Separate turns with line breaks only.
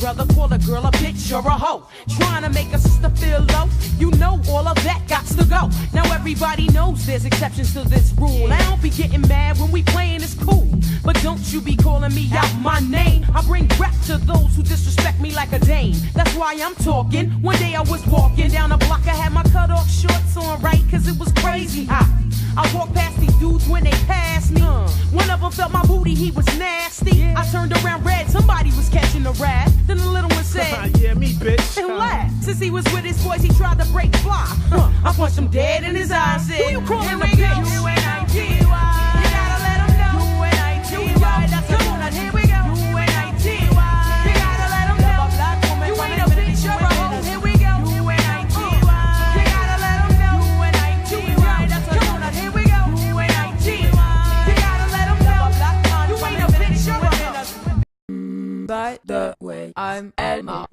brother call a girl a bitch or a hoe. Trying to make a sister feel low, you know all of that gots to go. Now everybody knows there's exceptions to this rule. I don't be getting mad when we playing, it's cool. But don't you be calling me out my name. I bring rap to those who disrespect me like a dame. That's why I'm talking. One day I was walking down the block, I had my cut off shorts on, right? Cause it was crazy hot. I walked past these dudes when they passed me. One of them felt my booty, he was nasty. I turned around red, somebody was catching a rat. Then the little one said,
yeah, me, bitch.
And laughed. Since he was with his boys, he tried to break fly. I punched him dead in his eyes. Said, who you calling a bitch? U-N-I-T-Y. You gotta let him know. U-N-I-T-Y. Come on, here we go. U-N-I-T-Y. You gotta let him know. You ain't a bitch, you're a hoe. Here we go. U-N-I-T-Y. You gotta let him know. U-N-I-T-Y. Come on, here we go. U-N-I-T-Y. You gotta let him know. You ain't a bitch, you're a hoe.
By the way, I'm Elma.